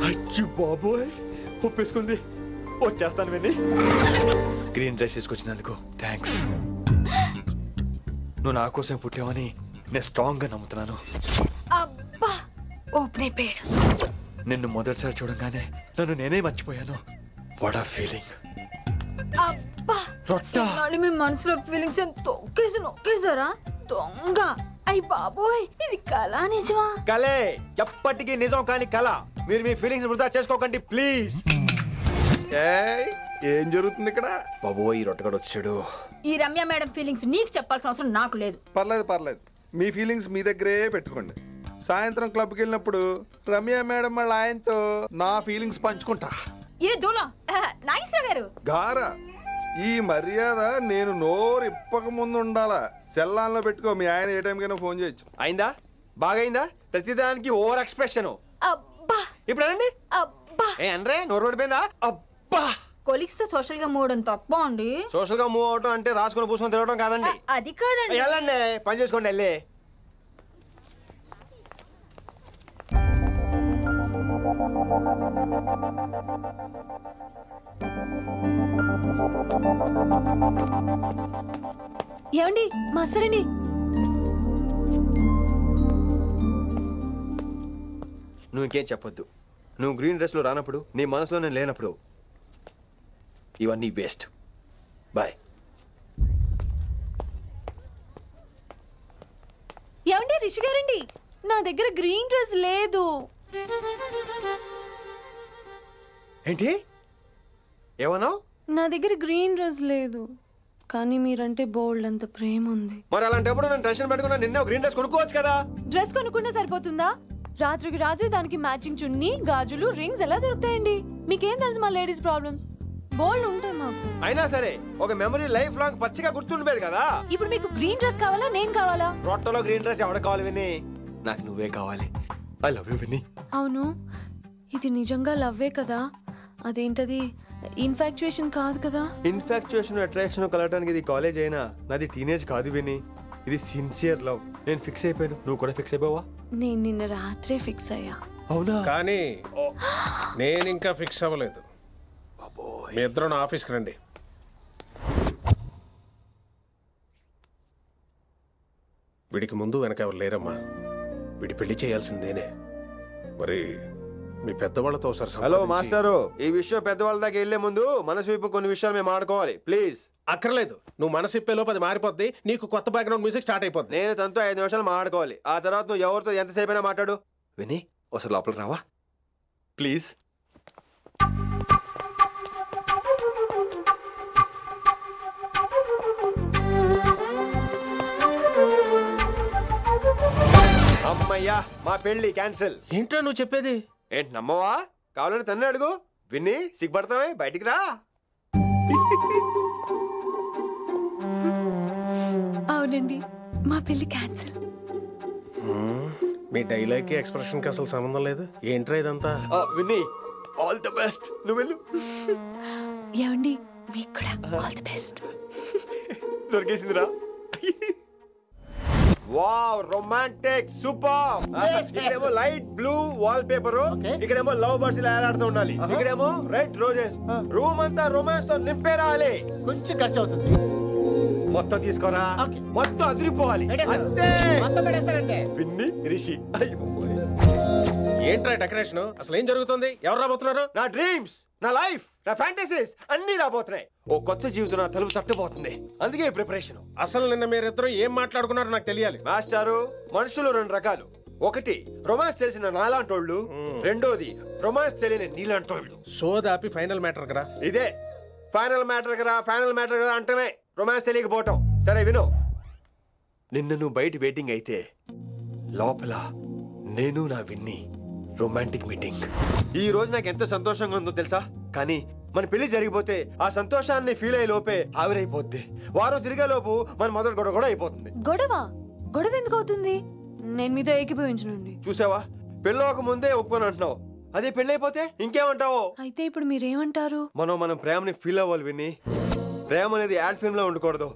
అయ్యో బాబోయ్, ఒప్పేసుకుంది. వచ్చేస్తాను విని. గ్రీన్ డ్రెస్ తీసుకొచ్చినందుకు థ్యాంక్స్. నువ్వు నా కోసం పుట్టావని నేను స్ట్రాంగ్ గా నమ్ముతున్నాను. అబ్బా ఓపెన్ అయిపోయాడు. నిన్ను మొదటిసారి చూడంగానే నన్ను నేనే మర్చిపోయాను. వాట్ ఆ ఫీలింగ్. అబ్బా రొట్టా మీ మనసులో ఫీలింగ్స్ తొక్కేసి నొక్కేసారా దొంగ. అయ్యి బాబోయ్, ఇది కళ నిజమా? కలే, ఎప్పటికీ నిజం కాని కళ. మీరు మీ ఫీలింగ్స్ వృధా చేసుకోకండి ప్లీజ్. ఏం జరుగుతుంది ఇక్కడ? బాబోయ్, ఈ రొట్టగడు వచ్చాడు. ఈ రమ్య మేడం ఫీలింగ్స్ నీకు చెప్పాల్సిన అవసరం నాకు లేదు. పర్లేదు, మీ ఫీలింగ్స్ మీ దగ్గరే పెట్టుకోండి. సాయంత్రం క్లబ్కి వెళ్ళినప్పుడు రమ్య మేడం వాళ్ళ ఆయనతో నా ఫీలింగ్స్ పంచుకుంటా. ఏ దూలం నాగేశ్వర గారు గారా, ఈ మర్యాద నేను నోరు ఇప్పక ముందు ఉండాలా. సెల్లాన్లో పెట్టుకో, మీ ఆయన ఏ టైంకైనా ఫోన్ చేయొచ్చు. అయిందా? బాగైందా? ప్రతిదానికి ఓవర్ ఎక్స్ప్రెషన్. అబ్బా ఇప్పుడు అనండి. అబ్బా ఏ అనరే, నోరు పడిపోయిందా? అబ్బా. కొలిక్స్ తో సోషల్ గా మూవడం తప్ప అండి. సోషల్ గా మూవ్ అవడం అంటే రాసుకొని పూసుకొని తిరగడం కాదండి. అది కాదండి. వెళ్ళండి, పని చేసుకోండి వెళ్ళి. ఏమండి మాస్టర్ అండి, నువ్వు ఇంకేం చెప్పొద్దు. నువ్వు గ్రీన్ డ్రెస్ లో రానప్పుడు, నీ మనసులో నేను లేనప్పుడు ఇవన్నీ వేస్ట్. బాయ్. ఏమండి రిషి గారండి, నా దగ్గర గ్రీన్ డ్రెస్ లేదు. ఏంటి ఏమన్నావు? నా దగ్గర గ్రీన్ డ్రెస్ లేదు, కానీ మీరంటే బోల్డ్ అంత ప్రేమ ఉంది. మరి అలాంటప్పుడు నేను టెన్షన్ పెట్టుకున్నా, నిన్నే గ్రీన్ డ్రెస్ కొనుక్కోవచ్చు కదా. డ్రెస్ కొనుక్కుంటే సరిపోతుందా? రాత్రికి రాత్రి దానికి మ్యాచింగ్ చున్నీ, గాజులు, రింగ్స్ ఎలా దొరుకుతాయండి? మీకేం తెలుసు మా లేడీస్ ప్రాబ్లమ్స్? బోల్డ్ ఉంటాయి మాకు. అయినా సరే ఒక మెమరీ లైఫ్ లాంగ్ పచ్చిగా గుర్తుండిపోయేది కదా. ఇప్పుడు మీకు గ్రీన్ డ్రెస్ కావాలా, నేను కావాలా? రొట్టలో గ్రీన్ డ్రెస్ ఎవడ కావాలి విని? నాకు నువ్వే కావాలి. ఐ లవ్ యూ విని. అవును, ఇది నిజంగా లవ్వే కదా? అదేంటది ఇన్ఫాక్చుయేషన్ కాదు కదా? ఇన్ఫాక్చుయేషన్, అట్రాక్షన్ కలగడానికి ఇది కాలేజ్ అయినా నాది టీనేజ్ కాదు విని. ఇది సిన్సియర్ లవ్. నేను ఫిక్స్ అయిపోయాను, నువ్వు కూడా ఫిక్స్ అయిపోవా? నేను నిన్న రాత్రే ఫిక్స్ అయ్యా. అవునా? కానీ నేను ఇంకా ఫిక్స్ అవ్వలేదు. మీ ఇద్దరు నా ఆఫీస్కి రండి. వీడికి ముందు వెనక ఎవరు లేరమ్మా. వీడి పెళ్లి చేయాల్సిందేనే. మరి మీ పెద్దవాళ్ళతో ఒకసారి హలో మాస్టారు, ఈ విషయం పెద్దవాళ్ళ దాకా వెళ్లే ముందు మనసు వైపు కొన్ని విషయాలు మేము ఆడుకోవాలి ప్లీజ్. అక్కర్లేదు, నువ్వు మనసు ఇప్పేలోపు అది మారిపోద్ది. నీకు కొత్త బ్యాక్గ్రౌండ్ మ్యూజిక్ స్టార్ట్ అయిపోద్ది. నేను తనతో 5 నిమిషాలు మాట్లాడుకోవాలి. ఆ తర్వాత నువ్వు ఎవరితో ఎంతసేపు అయినా మాట్లాడు. విని ఒకసారి లోపలికి రావా ప్లీజ్? అమ్మయ్యా, మా పెళ్లి క్యాన్సిల్. ఏంటో నువ్వు చెప్పేది? ఏంటి నమ్మవా? కావాలని తన్నే అడుగు. విన్ని సిగ్గుపడతావే, బయటికి రా. అవునండి, మా పెళ్లి క్యాన్సిల్. మీ డైలాగ్ కి ఎక్స్ప్రెషన్ కి అసలు సంబంధం లేదు. ఏంట్రా ఇదంతా? విన్ని ఆల్ ది బెస్ట్. నువ్వు వెళ్ళు. ఏమండి మీకు కూడా ఆల్ ది బెస్ట్. దొరికేసిందిరా. Wow, romantic, super. ఇక్కడేమో లైట్ బ్లూ వాల్ పేపర్, ఇక్కడేమో లవ్ బర్డ్స్ ఇలా ఏలాడుతూ ఉండాలి, ఇక్కడేమో రెడ్ రోజెస్. రూమ్ అంతా రొమాన్స్ తో నింపే రావాలి. కొంచెం ఖర్చు అవుతుంది. మొత్తం తీసుకోరా, మొత్తం అదిరిపోవాలి. అంతే. విన్ని రిషి. ఏంట్రా డెకరేషన్? అసలు ఏం జరుగుతుంది? ఎవరు రాబోతున్నారు? నా డ్రీమ్స్, నా లైఫ్, నా ఫ్యాంటసీస్ అన్ని రాబోతున్నాయి. ఓ కొత్త జీవితం నా తలుపు తట్టబోతుంది. అందుకే ప్రిపరేషన్. అసలు నిన్న మీరిద్దరు ఏం మాట్లాడుకున్నారో నాకు తెలియాలి. మాస్టారు, మనుషులు 2 రకాలు. ఒకటి రొమాన్స్ తెలిసిన నాలాంటోళ్ళు, రెండోది రొమాన్స్ తెలియని నీలాంటోళ్ళు. సోదాపి ఫైనల్ మ్యాటర్ కదా. ఇదే ఫైనల్ మ్యాటర్ కదా. ఫైనల్ మ్యాటర్ కదా అంటమే రొమాన్స్ తెలియకపోవటం. సరే విను, నిన్న నువ్వు బయట వెయిటింగ్ అయితే లోపల నేను నా విన్ని రొమాంటిక్ మీటింగ్. ఈ రోజు నాకు ఎంత సంతోషంగా ఉందో తెలుసా? కానీ మన పెళ్లి జరిగిపోతే ఆ సంతోషాన్ని ఫీల్ అయ్యే లోపే ఆవిరైపోద్ది. వారం తిరిగే లోపు మన మొదటి గొడవ కూడా అయిపోతుంది. గొడవ ఎందుకు అవుతుంది? నేను మీతో ఏకీభవించనండి. చూసావా, పెళ్ళవక ముందే ఒప్పుకొని అంటున్నావు. అదే పెళ్లి అయిపోతే ఇంకేమంటావు? అయితే ఇప్పుడు మీరేమంటారు? మనం ప్రేమని ఫీల్ అవ్వాలి విని. ప్రేమ అనేది యాడ్ ఫిల్మ్ లో ఉండకూడదు,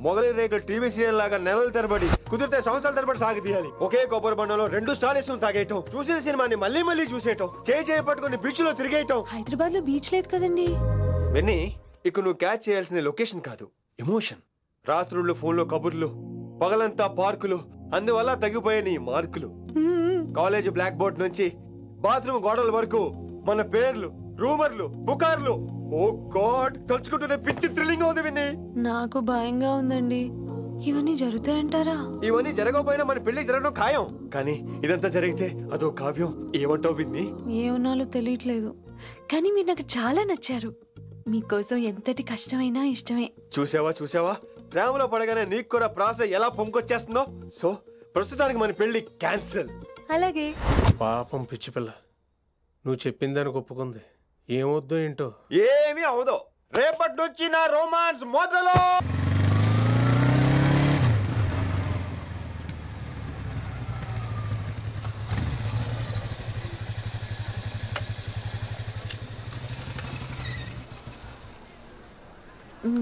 మొగలి రేకులు టీవీ సీరియల్ లాగా నెలల తరబడి కుదిరితే సంవత్సరాల తరబడి సాగి తీయాలి. ఒకే కొబ్బరి బండంలో 2 స్టాలిస్ తాగేయటం, చూసిన సినిమాని మళ్ళీ మళ్ళీ చూసేయటం, చేయి పట్టుకుని బీచ్ లో తిరిగేయటం. హైదరాబాద్ లో బీచ్ లేదు కదండి. విన్నీ, ఇక నువ్వు క్యాచ్ చేయాల్సిన లొకేషన్ కాదు, ఎమోషన్. రాత్రుళ్ళు ఫోన్లో కబుర్లు, పగలంతా పార్కులు, అందువల్ల తగ్గిపోయే నీ మార్కులు. కాలేజ్ బ్లాక్ బోర్డ్ నుంచి బాత్రూమ్ గోడల వరకు మన పేర్లు, రూమర్లు, పుకార్లు. ఓ గాడ్, తలుచుకుంటూనే పిచ్చి థ్రిల్లింగ్ ఉంది విన్నీ. నాకు భయంగా ఉందండి. ఇవన్నీ జరుగుతాయంటారా? ఇవన్నీ జరగకపోయినా మన పెళ్లి జరగడం ఖాయం. కానీ ఇదంతా జరిగితే అదో కావ్యం. ఏమంటావు విన్నీ? ఏమన్నాలో తెలియట్లేదు, కానీ మీరు నాకు చాలా నచ్చారు. మీకోసం ఎంతటి కష్టమైనా ఇష్టమే. చూసావా, ప్రేమలో పడగానే నీకు కూడా ప్రాస ఎలా పొంకొచ్చేస్తుందో. సో ప్రస్తుతానికి మన పెళ్లి క్యాన్సిల్. అలాగే. పాపం పిచ్చి పిల్ల, నువ్వు చెప్పిందానికి ఒప్పుకుంది. ఏమొద్దు ఏంటో. ఏమీ అవదో. రేపటి నుంచి నా రొమాన్స్ మొదలు.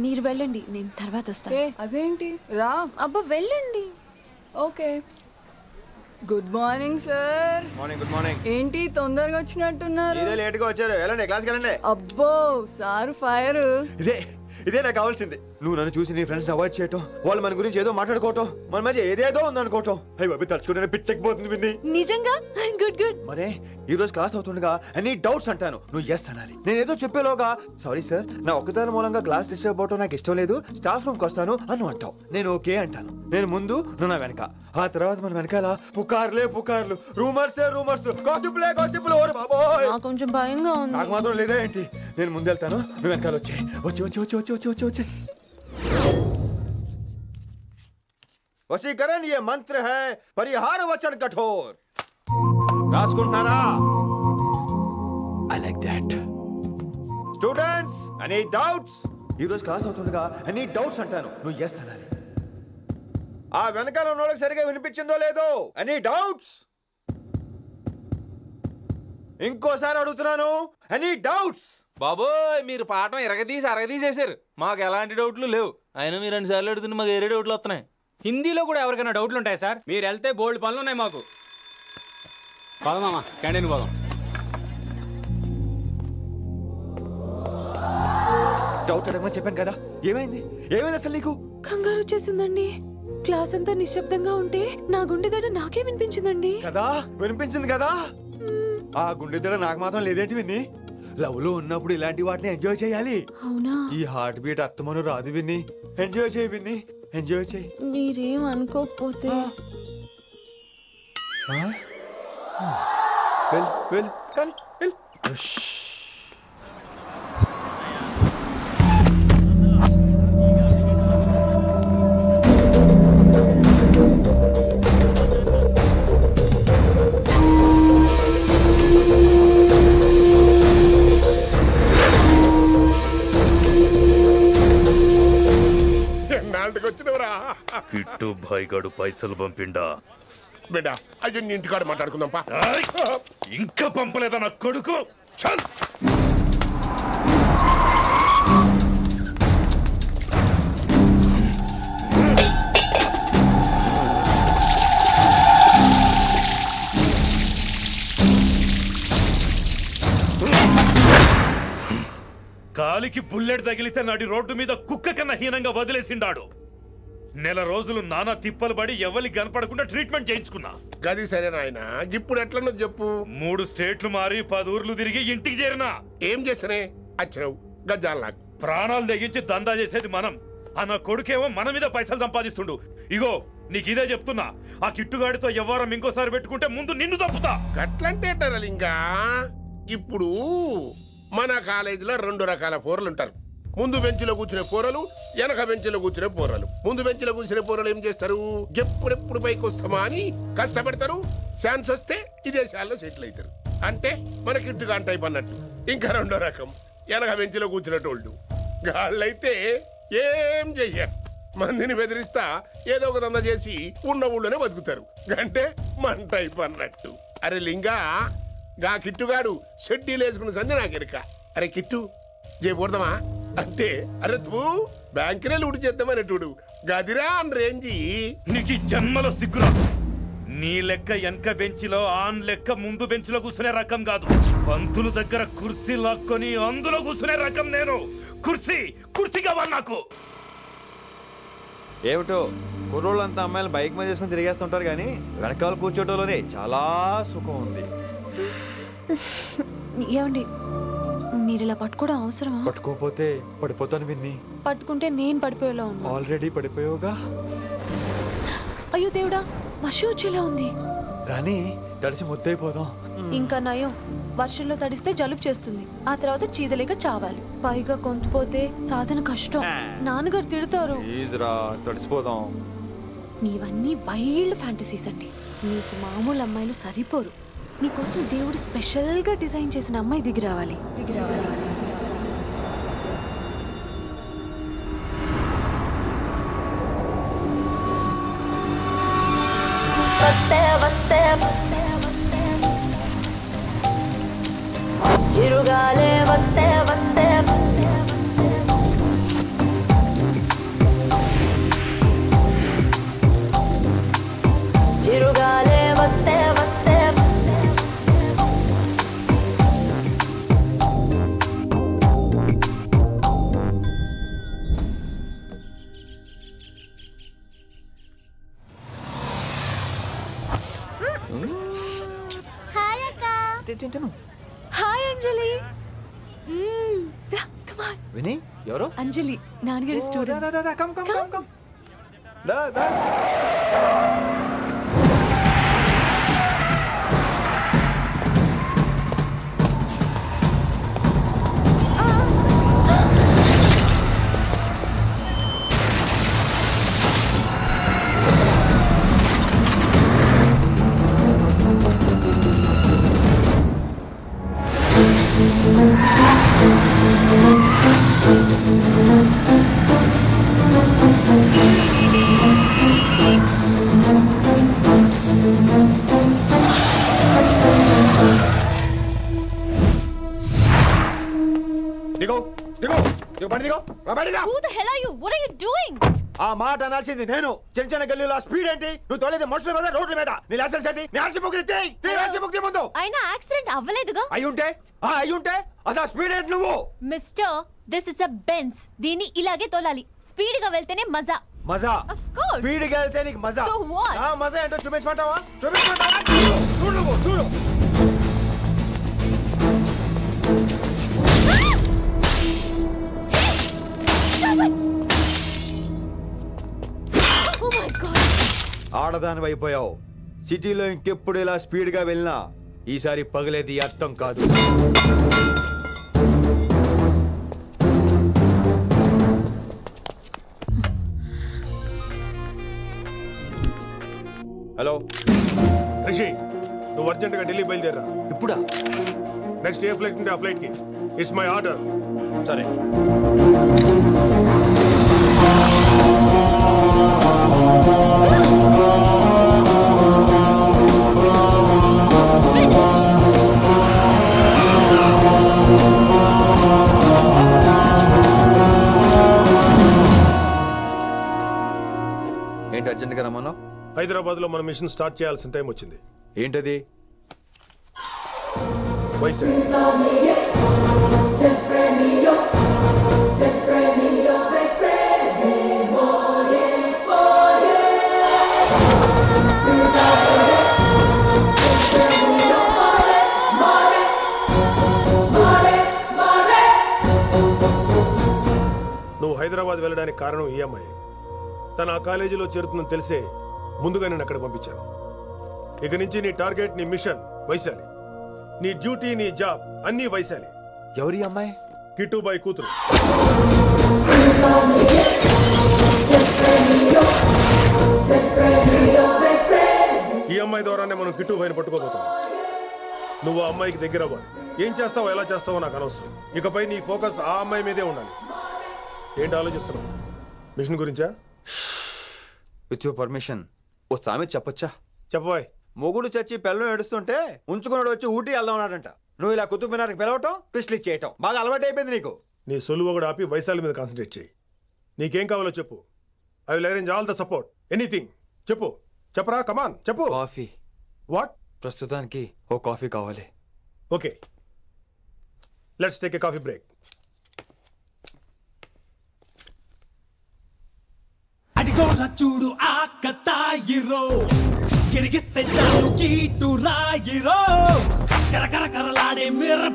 మీరు వెళ్ళండి, నేను తర్వాత వస్తాను. అదేంటి రా. అబ్బా వెళ్ళండి. Okay. Good morning sir. Morning. Good morning. ఏంటి తొందరగా వచ్చినట్టున్నారు? ఇదే లేట్ గా వచ్చారు. వెళ్ళండి, క్లాస్కి వెళ్ళండి. అబ్బో సార్ ఫైర్. ఇదే నాకు కావాల్సింది. నువ్వు నన్ను చూసి నీ ఫ్రెండ్స్ అవాయిడ్ చేయటం, వాళ్ళు మన గురించి ఏదో మాట్లాడుకోవటం, మన మధ్య ఏదేదో ఉందనుకోవటం. అయ్యి బాబు, తలుచుకుంటే పిచ్చెక్కిపోతుంది విన్ని. నిజంగా గుడ్. మరే ఈ రోజు క్లాస్ అవుతుండగా ఎనీ డౌట్స్ అంటాను, నువ్వు ఎస్ అనాలి. నేను ఏదో చెప్పేలోగా సారీ సార్, నా ఒక్కదాని మూలంగా క్లాస్ డిస్టర్బ్ అవటం నాకు ఇష్టం లేదు, స్టాఫ్ రూమ్ కి వస్తాను అని అంటావు. నేను ఓకే అంటాను. నేను ముందు, నువ్వు నా వెనక. ఆ తర్వాత మన వెనకాల పుకార్లు, రూమర్స్, గాసిప్లే. ఓరే బాబోయ్, నాకు కొంచెం భయంగా ఉంది. నాకు మాత్రం లేదా ఏంటి? నేను ముందెళ్తాను, నువ్వు వెనకాల వచ్చి. వశీకరణ ये मंत्र है, परिहार वचन कठोर. రాసుకుంటున్నారా? I like that. Students, any doubts? ఈ రోజు క్లాస్ అవుతుండగా any doubts అంటాను, నువ్వు yes అనాలి. ఆ వెనకాల ఉన్న వాళ్ళకి సరిగా వినిపించిందో లేదో? any doubts? ఇంకోసారి అడుగుతున్నాను, any doubts? బాబోయ్, మీరు పాఠం అరగదీసేశారు. మాకు ఎలాంటి డౌట్లు లేవు. అయినా మీరు 2 సార్లు అడుగుతుంటే మాకు ఏరే డౌట్లు వస్తున్నాయి. హిందీలో కూడా ఎవరికైనా డౌట్లు ఉంటాయి సార్? మీరు వెళ్తే బోల్డ్ పనులు ఉన్నాయి మాకు. పోదామా, క్యాంటీన్ పోదాం. డౌట్ అడగమని చెప్పాను కదా, ఏమైంది అసలు నీకు? కంగారు వచ్చేసిందండి. క్లాస్ అంతా నిశ్శబ్దంగా ఉంటే నా గుండె దడ నాకే వినిపించిందండి. కదా, వినిపించింది కదా. ఆ గుండె దడ నాకు మాత్రం లేదేంటి విన్ని? లవ్ లో ఉన్నప్పుడు ఇలాంటి వాటిని ఎంజాయ్ చేయాలి. అవునా? ఈ హార్ట్ బీట్ అత్తమను రాదు విన్ని. ఎంజాయ్ చేయి విన్ని, ఎంజాయ్ చేయి. మీరేం అనుకోకపోతే వెల్ కానీ వెల్. కిట్టు భాయ్ గడు పైసలు పంపిండా? బిడ్డ అయ్యో నీ ఇంటికాడ మాట్లాడుకుందాం పా. ఇంకా పంపలేదా నా కొడుకు? చల్. కాలికి బుల్లెట్ తగిలితే నాటి రోడ్డు మీద కుక్క కన్నా హీనంగా వదిలేసిండాడు. నెల రోజులు నానా తిప్పలు పడి ఎవరి కనపడకుండా ట్రీట్మెంట్ చేయించుకున్నా. గది సరే నాయన, ఇప్పుడు ఎట్లనో చెప్పు. 3 స్టేట్లు మారి 10 ఊర్లు తిరిగి ఇంటికి చేరినా. ఏం చేసినే వచ్చినావు? గజ్జాలు నాకు ప్రాణాలు తెగించి దందా చేసేది మనం. ఆ నా కొడుకేమో మన మీద పైసలు సంపాదిస్తుండు. ఇగో నీకు ఇదే చెప్తున్నా, ఆ కిట్టుగాడితో ఎవరం ఇంకోసారి పెట్టుకుంటే ముందు నిన్ను తప్పుతా. గట్లంటే ఇంకా ఇప్పుడు మన కాలేజీలో 2 రకాల పోరలు ఉంటారు. ముందు బెంచ్లో కూర్చునే పోరలు, వెనక బెంచ్లో కూర్చునే పోరలు. ముందు బెంచ్లో కూర్చునే పోరలు ఏం చేస్తారు? ఎప్పుడెప్పుడు పైకి వస్తామా అని కష్టపడతారు. ఛాన్స్ వస్తే విదేశాల్లో సెటిల్ అవుతారు. అంటే మన కిట్టుగా టైప్ అన్నట్టు. ఇంకా 2వ రకం వెనక బెంచ్లో కూర్చునేటోళ్ళు. వాళ్ళైతే ఏం చెయ్యరు, మందిని బెదిరిస్తా ఏదో ఒక దంద చేసి ఉన్న ఊళ్ళోనే బతుకుతారు. అంటే మన టైప్ అన్నట్టు. అరే లింగా, గా కిట్టుగాడు షెడ్డీలు వేసుకున్న సంధి నాకెరక. అరే కిట్టు చేయకూడదమా అంటే, అరే తూ బ్యాంకునే లూటు చేద్దామనేటోడు గదిరా అని రేంజి. నీకు ఈ జన్మలో సిగ్గురా. నీ లెక్క వెనక బెంచిలో ఆన్ లెక్క ముందు బెంచ్లో కూర్చునే రకం కాదు. పంతుల దగ్గర కుర్చీ లాక్కొని అందులో కూర్చునే రకం నేను. కుర్చీ కావాలి నాకు. ఏమిటో కుర్రోళ్ళంతా అమ్మాయిలు బైక్ మీద చేసుకుని తిరిగేస్తుంటారు కానీ వెనకాల కూర్చోటంలోనే చాలా సుఖం ఉంది. ఏమండి మీరు ఇలా పట్టుకోవడం అవసరమా? పట్టుకోపోతే పడిపోతాను విన్ని. పట్టుకుంటే నేను పడిపోయేలా ఉన్నా. ఆల్రెడీ పడిపోయావుగా. అయ్యో దేవుడా, వర్షం వచ్చేలా ఉంది. రాని తడిసి ముద్దైపోదాం. ఇంకా నయం, వర్షంలో తడిస్తే జలుబు చేస్తుంది, ఆ తర్వాత చీదలేక చావాలి. పైగా కొంతపోతే సాధన కష్టం, నాన్నగారు తిడతారు. ప్లీజ్ రా, తడిసిపోదాం. మీవన్నీ వైల్డ్ ఫ్యాంటసీస్ అండి. మీకు మామూలు అమ్మాయిలు సరిపోరు. మీకోసం దేవుడు స్పెషల్ గా డిజైన్ చేసిన అమ్మాయి దిగి రావాలి. చిరుగాలే వస్తే వస్తే చిరుగాలే వస్తే వస్తే హాయ్ అక్క. హాయ్ అంజలి. విని ఎవరు? అంజలి, నాన్నగారి స్టూడెంట్. ఆ మాట అనాల్సింది నేను. చిన్న చిన్న గల్లీలో స్పీడ్ ఏంటి? నువ్వు తోలేది మనుషుల మీద, రోడ్ల మీద. నీ లైసెన్స్ ఏంటి? నీ ఆర్సీ బుక్ ఇచ్చేయ్. ముందు అయినా యాక్సిడెంట్ అవ్వలేదుగా. అయ్యుంటే అసలు స్పీడ్ ఏంటి నువ్వు? Mister, this is a Benz. దీన్ని ఇలాగే తోలాలి. స్పీడ్ గా వెళ్తేనే మజా. మజా? Of course. స్పీడ్ గా వెళ్తే నీకు మజా? So what? మజా ఏంటో చూపించమంటావా? చూడు నువ్వు చూడు. Oh my God. ఆడదాని అయిపోయావు. సిటీలో ఇంకెప్పుడు ఇలా స్పీడ్ గా వెళ్ళినా ఈసారి పగలేది అర్థం కాదు. హలో రిషి, నువ్వు అర్జెంట్ గా ఢిల్లీ బయలుదేరా. ఇప్పుడా? నెక్స్ట్ ఏ ఫ్లైట్ ఉంటే ఆ ఫ్లైట్ కి. It's my order. సరే. ఏంటి అర్జెంట్ గా రమ్మన్నావు? హైదరాబాద్ లో మన మిషన్ స్టార్ట్ చేయాల్సిన టైం వచ్చింది. ఏంటది? వైజాగ్. నువ్వు హైదరాబాద్ వెళ్ళడానికి కారణం ఈ అమ్మాయి. తను ఆ కాలేజీలో చేరుతుందని తెలిసే ముందుగా నేను అక్కడ పంపించాను. ఇక నుంచి నీ టార్గెట్, నీ మిషన్ వైశాలి. నీ డ్యూటీ, నీ జాబ్ అన్నీ వైశాలి. ఎవరి అమ్మాయి? కిట్టుబాయి కూతురు. ఈ అమ్మాయి ద్వారానే మనం కిట్టుబాయిని పట్టుకోబోతున్నాం. నువ్వు ఆ అమ్మాయికి దగ్గర అవ్వాలి. ఏం చేస్తావో ఎలా చేస్తావో నాకు అనవసరం. ఇకపై నీ ఫోకస్ ఆ అమ్మాయి మీదే ఉండాలి. ఏంటి ఆలోచిస్తున్నావు? మిషన్ గురించా? విత్ యువర్ పర్మిషన్ ఓ సామెత చెప్పొచ్చా? చెప్పబాయ్. మొగుడు చచ్చి పిల్లలు ఏడుస్తుంటే ఉంచుకున్నాడు వచ్చి ఊటీ వెళ్దాం అన్నాడంట. నువ్వు ఇలా కుతుబ్ మినార్కి పిలవటం, ట్విస్ట్లు చేయటం బాగా అలవాటు అయిపోయింది నీకు. నీ సొలువు కూడా ఆపి వైశాలి మీద కాన్సన్ట్రేట్ చేయి. నీకేం కావాలో చెప్పు, I will arrange all the support anything. చెప్పరా కమాన్ చెప్పు. కాఫీ. వాట్? ప్రస్తుతానికి ఓ కాఫీ కావాలి. Okay, let's take a coffee break. అడిగోరా చూడు ఆ కతాయిరో, గిరిగిస్తే చాలు గీటు రాయిరో, కరకర కరలాడే మిర్ర